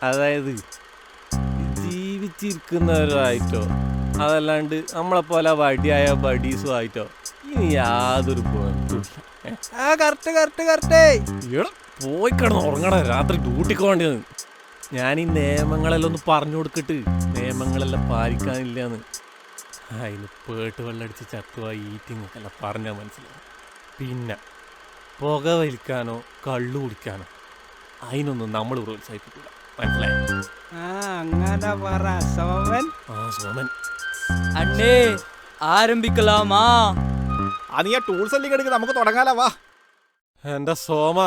അതായത് ജീവിച്ചിരിക്കുന്നവരായിട്ടോ അതല്ലാണ്ട് നമ്മളെ പോലെ വടിയായ ബഡീസും ആയിട്ടോ ഇനി യാതൊരു പോയി കിടന്ന് ഉറങ്ങണ രാത്രി ഡ്യൂട്ടിക്ക് വേണ്ടിയത്. ഞാൻ ഈ നിയമങ്ങളെല്ലാം ഒന്ന് പറഞ്ഞു കൊടുത്തിട്ട് നിയമങ്ങളെല്ലാം പാലിക്കാനില്ലാന്ന് അതിന് പേട്ട് വെള്ളടിച്ച് ചത്തുവായി ഈറ്റിങ്ങൊക്കെല്ലാം പറഞ്ഞാൽ മനസ്സിലാവും. പിന്നെ പുക വലിക്കാനോ കള്ളു കുടിക്കാനോ അതിനൊന്നും നമ്മൾ പ്രോത്സാഹിപ്പിക്കില്ല. മനസ്സിലായി? അങ്ങനെ പറ സോമൻ. സോമൻ അണ്ണേ ആരംഭിക്കലാമാ? അത് ഞാൻ ടൂൾസ് എല്ലാം എടുക്കുക, നമുക്ക് തുടങ്ങാലോ. വാ എന്റെ സോമ,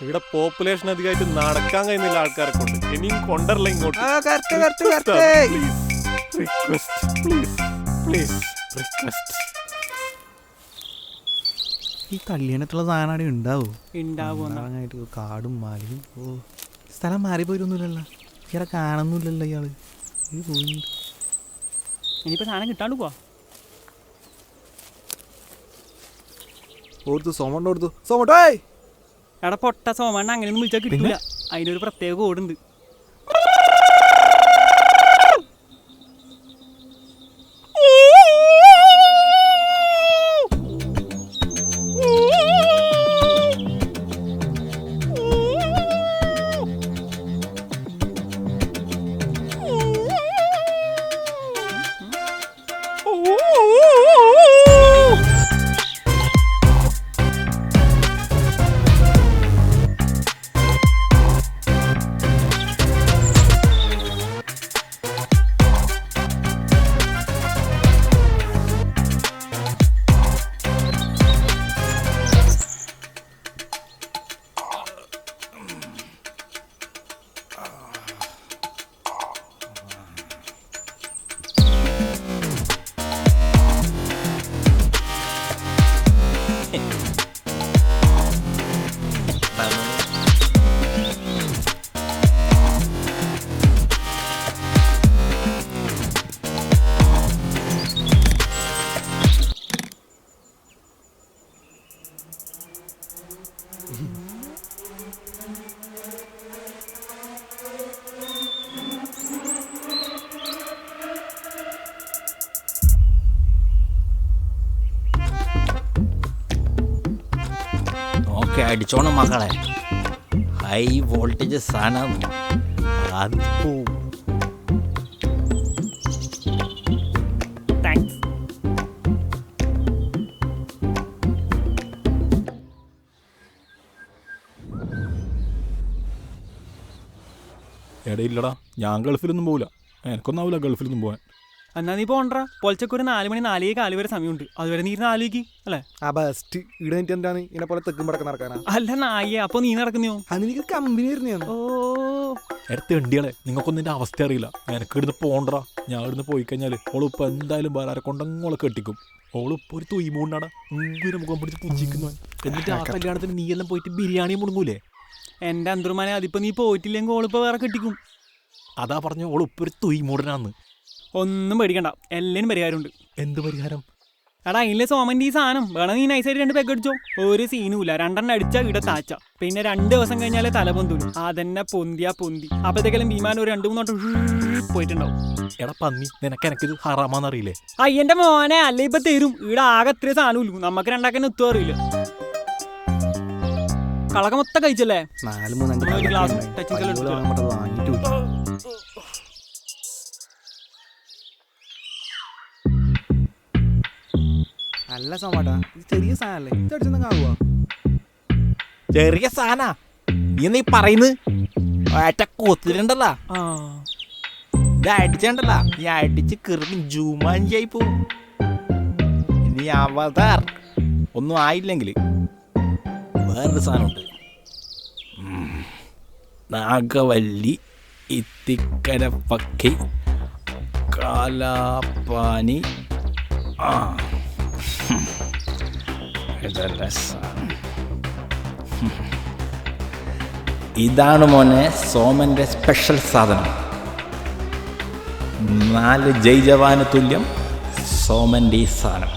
ഇവിടെ പോപ്പുലേഷൻ അധികമായിട്ട് നടക്കാൻ കഴിയുന്നില്ല ആൾക്കാരെ കൊണ്ട്. ഇനിയും കൊണ്ടല്ല ഇങ്ങോട്ട്. ഈ കല്യാണത്തുള്ള സാധനം ഉണ്ടാവും. ഉണ്ടാവും. കാടും മാലിയും. ഓ, സ്ഥലം മാറിപ്പോയിരുന്നില്ലല്ലോ. ഇയാളെ കാണുന്നില്ലല്ലോ ഇയാള്. ഇനിയിപ്പോ സാധനം കിട്ടാണ്ട് പോവാ. ഓർത്തു സോമണ്ട് ഓർത്തു സോമട്ടേ. എടാ പൊട്ട സോമണ്ണ അങ്ങനെയൊന്നും വിളിച്ചാൽ കിട്ടില്ല. അതിനൊരു പ്രത്യേക കോഡുണ്ട്. അടിച്ചോണം മക്കളെ, ഹൈ വോൾട്ടേജ് സാധനം. ഇടയില്ലടാ, ഞാൻ ഗൾഫിലൊന്നും പോകില്ല. എനിക്കൊന്നും ആവില്ല ഗൾഫിലൊന്നും പോകാൻ. എന്നാ നീ പോണ്ട. പൊലച്ചക്ക് ഒരു 4 മണി 4:15 വരെ സമയമുണ്ട്. അതുവരെ നീ ആലോചിക്ക് അല്ലേ? ആ ബെസ്റ്റ് ഇവിടെ എന്താണ് ഇതിനെ പോലെ തെക്കും പടക്കം നടക്കാനാ? അല്ല നായേ, അപ്പൊ നീ നടക്കുന്നോ? അതെനിക്ക് കമ്പനി വരുന്ന. ഓ എടുത്ത് എണ്ടികളെ, നിങ്ങൾക്കൊന്നും എൻ്റെ അവസ്ഥ അറിയില്ല. എനിക്ക് ഇവിടുന്ന് പോണ്ടടാ. ഞാൻ ഇവിടുന്ന് പോയി കഴിഞ്ഞാൽ ഓളിപ്പോൾ എന്തായാലും വേറെ കൊണ്ടങ്ങോളെ കെട്ടിക്കും. ഓളിപ്പോൾ ഒരു തൊയ്മൂണ്ടാണ് ഇങ്ങനെ മുഖം പിടിച്ച് പുഞ്ചിക്കുന്നു. എന്നിട്ട് ആ കല്യാണത്തിന് നീ എല്ലാം പോയിട്ട് ബിരിയാണി മുടങ്ങൂലേ? എന്റെ അന്തർമാനെ, അതിപ്പോ നീ പോയിട്ടില്ലെങ്കിൽ ഓളിപ്പോ വേറെ കെട്ടിക്കും. അതാ പറഞ്ഞ ഓളിപ്പോൾ ഒരു തൊയ്മൂടനാന്ന്. ഒന്നും പേടിക്കണ്ട, എല്ലാനും പരിഹാരമുണ്ട്. എന്ത് പരിഹാരം? എടാ അതിലെ സോമൻ്റെ ഈ സാധനം വേണം. നീ നൈസായിട്ട് 2 പെഗ് അടിച്ചോ. ഒരു സീനുമില്ല. 2 അടിച്ചാൽ ഇവിടെ താച്ച. പിന്നെ 2 ദിവസം കഴിഞ്ഞാലേ തല പൊന്തൂലും. അതന്നെ പൊന്തിയാ പൊന്തി. അപ്പത്തേക്കെല്ലാം ഭീമാൻ ഒരു 2-3 വട്ടം പോയിട്ടുണ്ടാവും. എടാ പന്നി, നിനക്കെനക്കിത് ഹറാമാന്നറിയില്ലേ? അയ്യന്റെ മോനെ, അല്ല ഇപ്പൊ തരും. ഇവിടെ ആകെ അത്രയും സാധനം ഇല്ല. നമുക്ക് രണ്ടാക്കാൻ ഒത്തും അറിയില്ല. കളക്ക മൊത്തം കഴിച്ചല്ലേ? 4-3 ഗ്ലാസ് ടച്ചിങ് വാങ്ങിട്ട് അല്ല സോമാട്ടാ, ഇത് ചെറിയ സാധനല്ലേ? ഇത് അടിച്ചൊന്നും ആവുക? ചെറിയ സാധനാ നീ പറയുന്നത്? ഒറ്റ കൊത്തിട്ടുണ്ടല്ലോ, ഇത് അടിച്ചണ്ടല്ല. ഈ അടിച്ച് കീറി ജൂമാഞ്ചായി പോവും. ഇനി അവതാർ ഒന്നും ആയില്ലെങ്കിൽ വേറൊരു സാധനമുണ്ട്. നാഗവല്ലി, ഇത്തിക്കര പക്കി, കാലാപ്പാനി. ഇതാണ് മോനെ സോമന്റെ സ്പെഷ്യൽ സാധനം. 4 ജയ് ജവാന് തുല്യം സോമന്റെ ഈ സാധനം.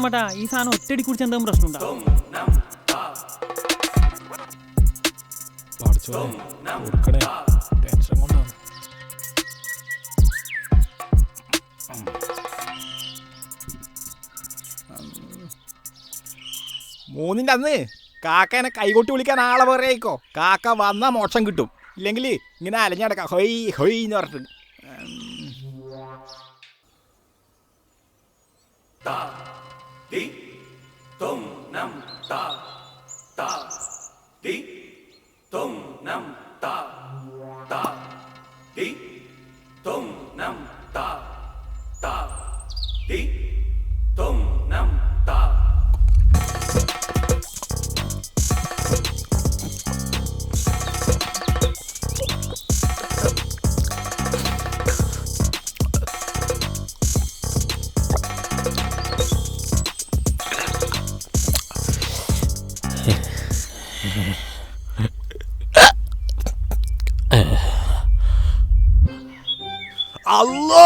തോമാട്ടാ ഈ സാധനം ഒറ്റയടി കുടിച്ച് എന്തെങ്കിലും പ്രശ്നമുണ്ടാവും. കൊടുക്കണേ ടെൻഷൻ കൊണ്ടാണ്. മൂന്നിൻ്റെ അന്ന് കാക്കനെ കൈകൊട്ടി വിളിക്കാൻ ആളെ വേറെ ആയിക്കോ. കാക്ക വന്നാൽ മോക്ഷം കിട്ടും. ഇല്ലെങ്കിൽ ഇങ്ങനെ അലഞ്ഞടക്കാം ഹൊയ് ഹൊയ് എന്ന് പറഞ്ഞിട്ട്. അല്ലോ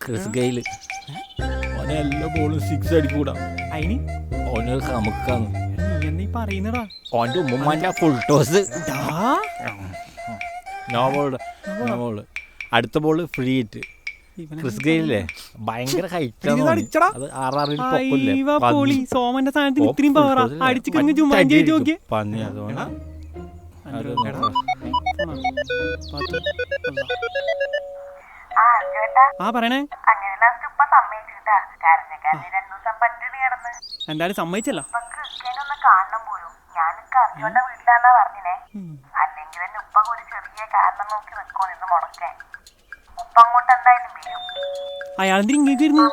ക്രിസ് ഗെയില് ഓനെ എല്ലാ ബോളും സിക്സ് അടിക്കൂടാ. അതിന് ഓനൊരു കമുക്കാന്ന്. നീ എന്നീ പറയുന്നടാ. ഓൻ്റെ ഉമ്മമാൻ്റെ ഫുൾ ടോസ്. നോബോള് അടുത്ത ബോള് ഫ്രീ ഹിറ്റ്. ക്രിസ് ഗെയിലേ ഭയങ്കര ഹൈറ്റ്. അത് ആറാറിൽ പൊളി സോമന്റെ സാധനത്തിന് ഇത്രയും പവറാ. അടിച്ചു കഴിഞ്ഞ് ജുമാൻ ചെയ്ത് നോക്കിയേ. പന്നി അതുകൊണ്ട് ആ പറയണേ. എന്തായാലും സമ്മതിച്ചല്ലോ. അയാളെന്തിന് ഇങ്ങേക്ക് വരുന്നു?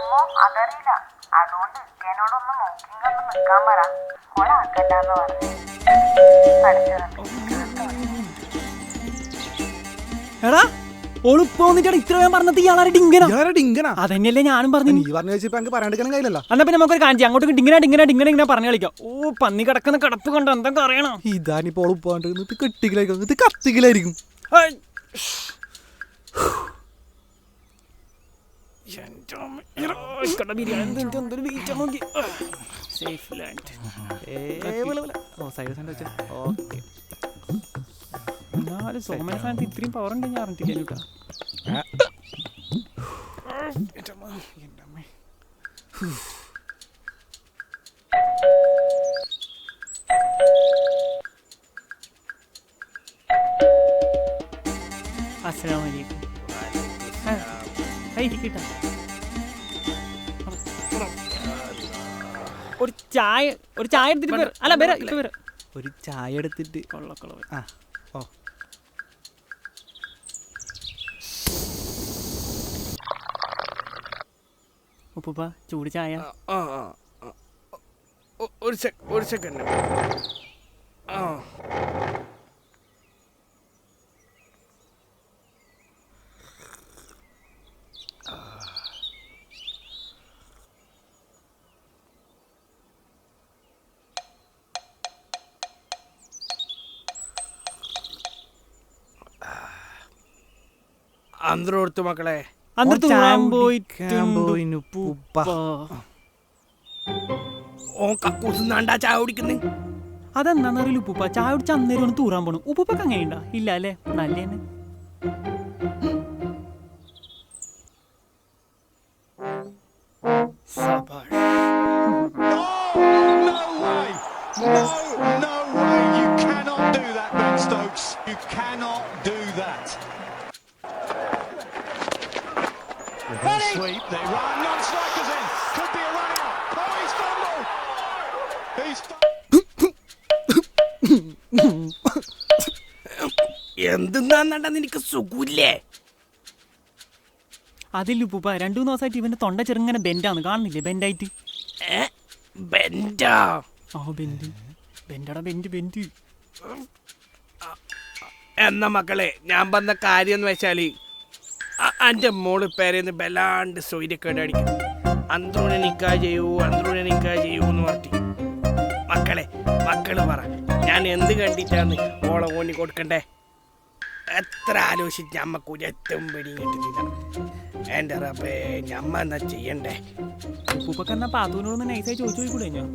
എടാ ഓളിപ്പോ വന്നിട്ടാണ് ഇത്ര ഞാൻ പറഞ്ഞത്. ഇയാളെ ഡിങ്കനാ. അതന്നെയല്ലേ ഞാനും പറഞ്ഞു. എന്നാ പിന്നെ നമുക്കൊരു കാണിച്ചു അങ്ങോട്ട് ഡിങ്ങനെ ഡിങ്ങനെ ഡിങ്ങനെ ഇങ്ങനെ പറഞ്ഞു കളിക്കാം. ഓ പന്നി കിടക്കുന്ന കിടപ്പ് കണ്ടോ എന്തൊക്കെ അറിയണം. ഇതാനിപ്പോൾ കെട്ടിക്കലായിരിക്കും കത്തിക്കലായിരിക്കും. സോമന സ്ഥാനത്ത് ഇത്രയും പവർ ഉണ്ട് ഞാൻ അറിഞ്ഞിട്ടില്ല കേട്ടോ. അസ്സലാമലൈക്കും. ഒരു ചായ എടുത്തിട്ട് അല്ല വരാ ഇപ്പൊ വരാം. ഒരു ചായ എടുത്തിട്ട് കൊള്ളക്കൊള്ള. ആ ഓ ഉപ്പുപ്പ ചൂട് ചായ. ഒരു സെക്കൻഡ്. അന്തരം കൊടുത്തു മക്കളെ. ചായ കുടിക്കുന്നേ. അതെന്താന്നറിയില്ല ഉപ്പുപ്പ. ചായ കുടിച്ച അന്നേരം ഒന്ന് തൂറാൻ പോണു. ഉപ്പുപ്പൊക്കെ അങ്ങനെയുണ്ടോ? ഇല്ല അല്ലേ? നല്ല തന്നെ. Sweep, they run, non-strikers in, could be a run out, oh he's fumbled, എന്തെന്നാ നിനക്ക് സുഖമില്ലേ? അതില്ല ഉപ്പുപ്പ. 2-3 ദിവസമായിട്ട് ഇവന്റെ തൊണ്ട ചെറുങ്ങനെ ബെൻഡാണ് കാണുന്നില്ലേ? ബെൻഡായിട്ട്. ബെൻഡാ? ബെൻഡാടാ ബെൻഡ്. എന്നാ മക്കളെ ഞാൻ പറഞ്ഞ കാര്യം എന്ന് വെച്ചാല് എൻ്റെ മോള് പേരെന്ന് ബലാണ്ട് സൗര്യക്കേട് അടിക്കുന്നു. അന്ത്രൂനെ നിക്കാ ചെയ്യൂ, അന്ത്രൂനെ നിക്കാ ചെയ്യൂന്ന് പറഞ്ഞു. മക്കള് പറ, ഞാൻ എന്ത് കണ്ടിട്ടാന്ന് ഓളെ ഓണി കൊടുക്കണ്ടേ? എത്ര ആലോചിച്ച് ഞമ്മക്ക് ഒരെത്തും പിടിയും കിട്ടിയില്ല. എൻ്റെ റബ്ബേ, ഞമ്മ എന്നാ ചെയ്യണ്ടേ? ഉപ്പൂപ്പൊക്കെ എന്നാ പാത്തൂനോടൊന്ന് നൈസായി ചോദിച്ചു പോയിക്കൂടെ ഞാൻ?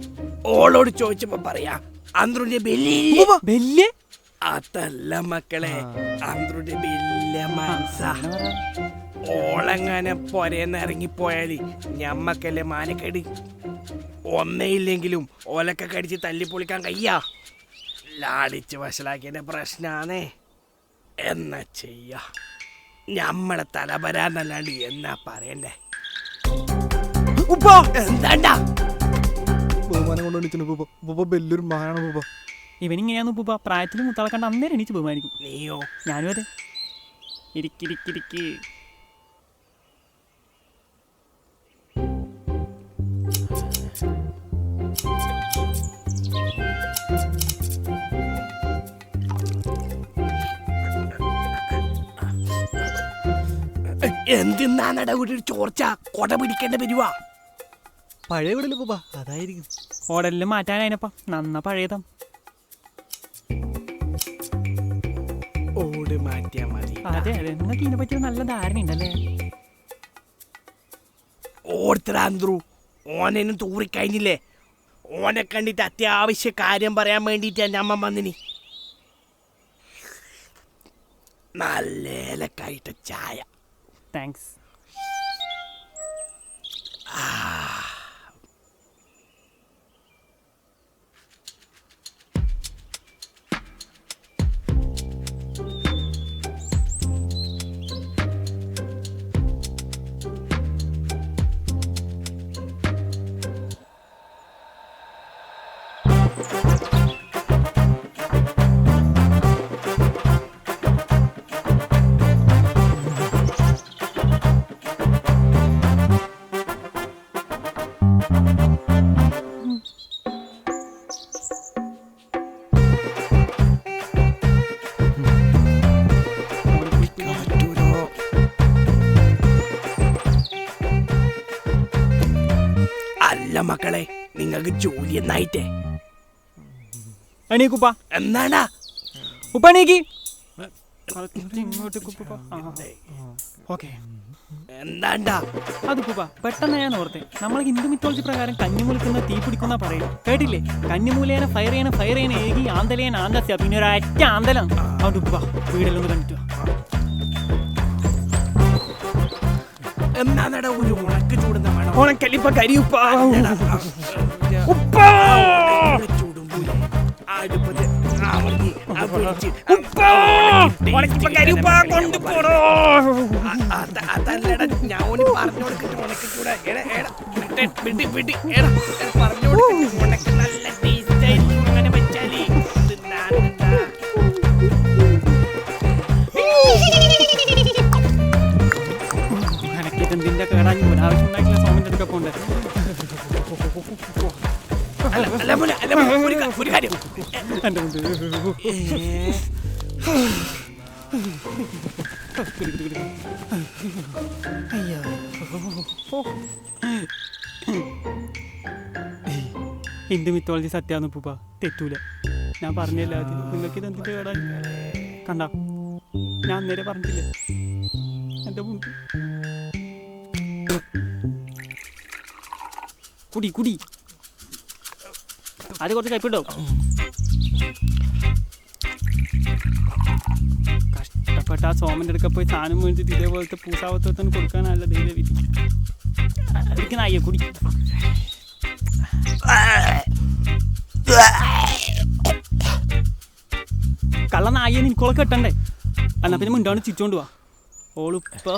ഓളോട് ചോദിച്ചപ്പോ പറയാ അന്ത്രുന്റെ ബെല്ലി. വലിയ അതല്ല മക്കളെ, അന്ത്രുന്റെ വലിയ മനസ്സാ. ഓളങ്ങനെ പൊരേന്ന് ഇറങ്ങിപ്പോയാല് ഞമ്മക്കല്ലേ മാനക്കേട്. ഒന്നേയില്ലെങ്കിലും ഓലൊക്കെ കടിച്ച് തല്ലിപ്പൊളിക്കാൻ കയ്യാ. ലാടിച്ച് വഷളാക്കിയതിന്റെ പ്രശ്നാണേ. എന്നാ ചെയ്യാ? ഞമ്മളെ തലപരാന്നല്ലാണ്ട് എന്നാ പറയണ്ടേ? എന്താണ്ടാ ബഹുമാനം കൊണ്ട് വിളിച്ചു വലിയൊരു മാനാണ് ഉപ്പ. ഇവനിങ്ങനെയാന്ന് ഉപ്പൂപ്പ. പ്രായത്തിൽ മുത്താളെ കണ്ട് അന്നേരം എണീച്ച് ബഹുമാനിക്കും. നീയോ? ഞാനും അതെ. ഇരിക്കിരിക്കിരിക്ക്. എന്തിന്നാണട ഒരു ചോർച്ച? കൊട പിടിക്കേണ്ട വരുവാ. പഴയ വീടല്ലേ ഉപ്പ, അതായിരിക്കും. ഓടെല്ലാം മാറ്റാനായിനപ്പാ. നന്ന പഴയതാ. ഓട് മാറ്റിയാ മതി. അതെ അതെ, നിങ്ങൾക്ക് ഇതിനെ പറ്റി നല്ല ധാരണ ഉണ്ടല്ലേ? ഓർത്തരാന്ത്രു, ഓനും തൂറിക്കഴിഞ്ഞില്ലേ? ഓനെ കണ്ടിട്ട് അത്യാവശ്യ കാര്യം പറയാൻ വേണ്ടിട്ടാ ഞമ്മ വന്നിനി. നല്ല ഏലക്കായിട്ട് ചായ. താങ്ക്സ്. അല്ല മക്കളെ, നിങ്ങൾക്ക് ജോലി എന്നായിട്ടേ? എണീക്കുപ്പ. എന്നാടാ ഉപ്പ എണീക്ക്. ഓക്കെ. എന്താണ്ടാ? അത് ഉപ്പ പെട്ടെന്ന് ഞാൻ ഓർത്തെ, നമ്മൾ ഹിന്ദു മിത്തോളജി പ്രകാരം കന്നിമൂലിക്കുന്ന തീ പിടിക്കുന്ന പറയും കേട്ടില്ലേ? കന്നിമൂലേന ഫയർ ചെയ്യണ ഏകി ആന്തലേന ആന്തസ്യ, പിന്നെ ഒരൊറ്റ ആന്തലാണ്. അതുകൊണ്ട് ഉപ്പ വീടെല്ലാം ഒന്ന് കണ്ടിട്ട് എന്നാടാ ഒരു ഉണക്ക് ചൂടുന്ന മണം? ഉണക്കല്ലിപ്പ കരിയുപ്പ. ചൂടുമ്പൂലേ അടുപ്പത്ത് അമർത്തി അതല്ലടാ ഞാൻ പറഞ്ഞു കൊടുത്തിട്ട് ഉണക്കിക്കൂടാ. പറഞ്ഞു കൊടുത്തിട്ട് ഉണക്ക് നല്ല ടേസ്റ്റ് ആയിരിക്കും. അങ്ങനെ വെച്ചാലേ എനക്കിതെന്തിന്റെ കേടാഞ്ഞു ഒരാവശ്യം ഉണ്ടാക്കില്ല. സോമന്റെ അടുക്ക പോണ്ടേ? ഒരു കാര്യം എന്റെ മുന്നിൽ ഹിന്ദു മിത്തോളജി സത്യാന്ന് പൂപ്പ, തെറ്റൂല. ഞാൻ പറഞ്ഞില്ല ആദ്യം. നിങ്ങൾക്ക് ഇതെന്തിന്റെ കേടായി കണ്ട? ഞാൻ അന്നേരം പറഞ്ഞില്ലേ എന്റെ മുന്നിൽ? കുടി കുടി, അത് കുറച്ച് കയ്പിട്ടോ. കഷ്ടപ്പെട്ട ആ സോമന്റെ അടുക്ക പോയി സാധനം മേടിച്ചിട്ട് ഇതേപോലത്തെ പൂസാവത്തൊന്നും കൊടുക്കാനല്ല ദൈവവിധി. കുടിക്കുന്ന അയ്യോ കുടി. കള്ള നായെ നിനക്കോളെ കെട്ടണ്ടേ? എന്നാ പിന്നെ മുണ്ടാണ് ചിരിച്ചോണ്ട് വാ. ഓളിപ്പ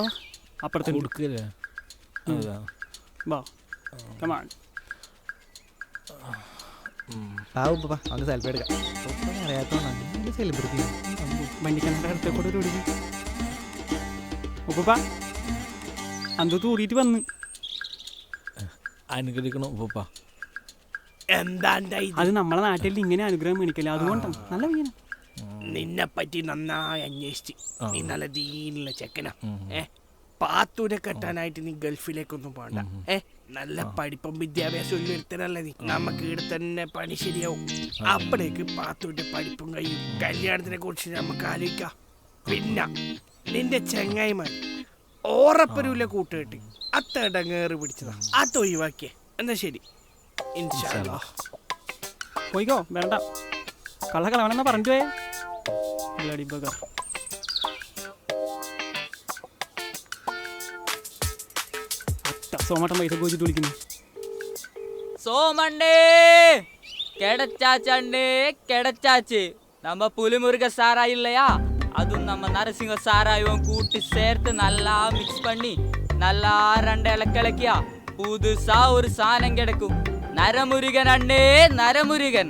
അപ്പുറത്തെ കൊടുക്കല്ലേ? വാ കമാൺ. ആ ഉപ്പ അന്ന് സെൽഫി എടുക്കാം. അറിയാത്തോണ്ടാണ് സെലിബ്രിറ്റി. വണ്ടിക്കണ്ട അടുത്ത കൂടെ ഒരു ഒടുങ്ങി ഉപ്പ അന്തു തൂറിയിട്ട് വന്ന് അനുഗ്രഹിക്കണം ഉപ്പ. എന്താണ്ടാ അത് നമ്മളെ നാട്ടിൽ ഇങ്ങനെ അനുഗ്രഹം മേടിക്കല്ലേ, അതുകൊണ്ടാണ്. നല്ല വീണം. നിന്നെ പറ്റി നന്നായി അന്വേഷിച്ച്. നീ നല്ല ദീനുള്ള ചെക്കനാ. പാത്തൂരെ കെട്ടാനായിട്ട് നീ ഗൾഫിലേക്കൊന്നും പോണ്ട. നല്ല പഠിപ്പും വിദ്യാഭ്യാസവും ഒരുത്തനല്ലേ നീ. നമുക്ക് ഇവിടെ തന്നെ പണി ശരിയാവും. അപ്പോഴേക്ക് പാത്തുവിന്റെ പഠിപ്പും കഴിയും. കല്യാണത്തിനെ കുറിച്ച് നമുക്ക് ആലോചിക്കാം. പിന്നെ നിന്റെ ചെങ്ങായിമാർ ഓറപ്പരൂല കൂട്ടുകെട്ടി അത്തടങ്ങേറ് പിടിച്ചതാ, അത് ഒഴിവാക്കിയേ. എന്നാ ശരി, ഇൻഷാ അല്ലാഹ്. പോയിക്കോ, വേണ്ട കള്ള കളവണെന്നാ പറഞ്ഞിട്ട് പോയേ. സോമട്ടൻ പൈസ പോയിട്ട് വിളിക്കുന്നു. சோமண்ணே கிடைச்சாச்சண்ணே கிடைச்சாச்சு. நம்ம புலிமுருக சாராயம் இல்லையா, அதுவும் நம்ம நரசிங்க சாராயம் கூட்டி சேர்த்து நல்லா மிக்ஸ் பண்ணி நல்லா 2 இலக்கியா புதுசா ஒரு സാധനം കിടക്കും. നരമുരുകൻ അണ്ണേ, നരമുരുകൻ.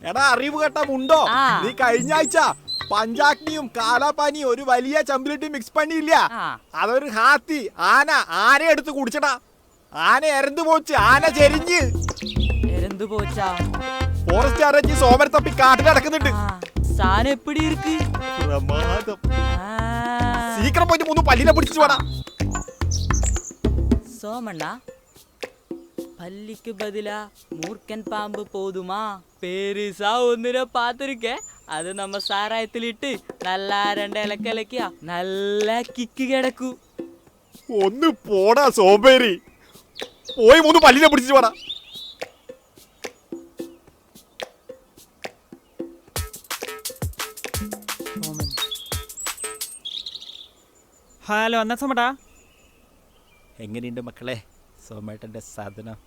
എടാ അറിവ് കേട്ടമുണ്ടോ? നീ കഴിഞ്ഞ ആഴ്ച പഞ്ചാഗ്നിയും കാലാപാനിയും ഒരു വലിയ ചമ്പിലിട്ട് മിക്സ് പണിയില്ല. അതൊരു ഹാത്തി ആന എടുത്ത് കുടിച്ചടാ. ആന എരന്ത് പോച്ച്, ആന ചെരിഞ്ഞ് എരന്ത് പോച്ചാ. ഫോറസ്റ്റ് അറേഞ്ച് സോമരെ തപ്പി കാട്ടിൽ നടക്കുന്നുണ്ട്. സാധനം എപ്പിടി ഇருக்கு? പ്രമാദം. സീക്രം പോയിട്ട് 3 പല്ലിനെ പിടിച്ചു വേടാ. சோமண்ணா, பள்ளிக்கு பதிலா மூர்க்கன் பாம்பு போதுமா? பெருசா ஒன்னுன பார்த்துருக்கேன். அது நம்ம சாராயத்திலிட்டு நல்லா 2 இலக்கியா நல்லா കിക്ക് കിടക്കും. ഒന്ന് പോടാ സോമ്പേരി, പോയി 3 പല്ലിനെ പിടിച്ചു വേടാ. ഹലോ, എന്നാ സോമട്ടാ? എങ്ങനെയുണ്ട് മക്കളെ സോമേട്ടൻ്റെ സാധനം?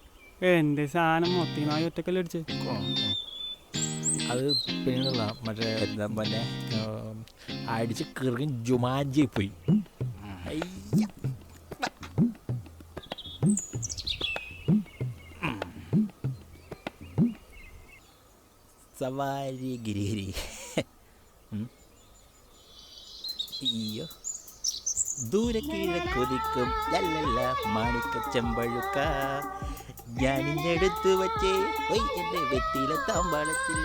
എന്റെ സാധനം മൊത്തമായി ഒറ്റക്കല്ല അടിച്ച്. അത് പിന്നെയുള്ള മറ്റേ പിന്നെ അടിച്ച് കിറുകൻ ജുമാഞ്ചി പോയി. സവാരി ഗിരിഹരി. അയ്യോ, ദൂരെ കിഴക്കൊതിക്കും ലല്ലല്ല മാണിക്ക ചെമ്പഴുക്ക ഞാനിഞ്ഞെടുത്തു വച്ചേ എന്റെ വെറ്റിയില താമ്പാളത്തിൽ.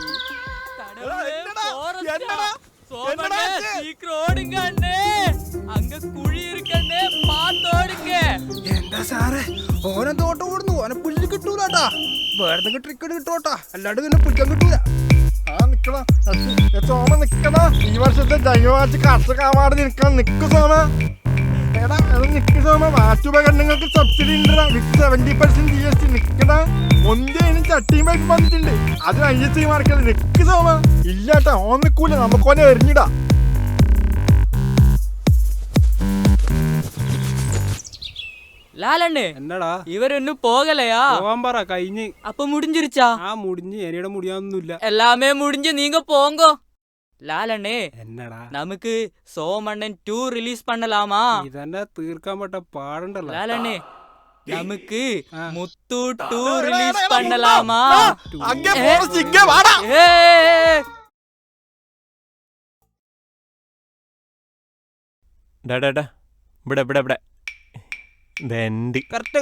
அங்க குழி இருக்கண்ணே, பாத்தோடுங்க. എന്താ സാറേ, ഓനെ തോട്ടം ഓടുന്നു, ഓനെ പിടിച്ച് കിട്ടൂലാട്ടാ. വേറെ ട്രിക്കറ്റ് കിട്ടോട്ടാ, അല്ലാണ്ട് നിന്നെ പിടിക്കാൻ കിട്ടൂല. സോമ നിക്കണ, ഈ വർഷത്തെ ജൈവവാഴ്ച കർഷക അവാർഡ് നിൽക്കാൻ നിക്ക് സോമ. എടാ അത് നിക്ക് സോമ. വാറ്റുപകരണങ്ങൾക്ക് സബ്സിഡി ഉണ്ടടാ, വിത്ത് 70% GST. നിക്കടാ, ഒന്നേനും ചട്ടിയും പൈപ്പ് വന്നിട്ടുണ്ട്. അത് ISI മാർക്കല്ല. നിക്ക് സോമ. ഇല്ലാട്ടാ, ഓൻ നിക്കൂല, നമുക്കോനെ എറിഞ്ഞിടാ. ലാലണ്ണേ, എന്നടാ ഇവരൊന്നും പോകലയാ? പോകാൻ പറ, കഴിഞ്ഞ്. അപ്പൊ മുടിஞ்சிருச்சா? മുടിഞ്ഞ് എനിയുടെ മുടിയാവുന്നില്ല. எல்லாமே முடிஞ்சு, நீங்க போங்க. ലാലണ്ണേ, എന്നടാ നമുക്ക് സോമണ്ണൻ 2 റിലീസ് பண்ணலாமா? ഇതെന്നെ തീർക്കാൻ പറ്റ പാടുണ്ടല്ലോ. ലാലണ്ണേ, നമുക്ക് മുത്തു 2 റിലീസ് பண்ணலாமா? അങ്ങേ ഫോറസ്റ്റ് ഇങ്ങേ വാടാ. ഇവിടെ ഇതെന്റെ കറക്റ്റ്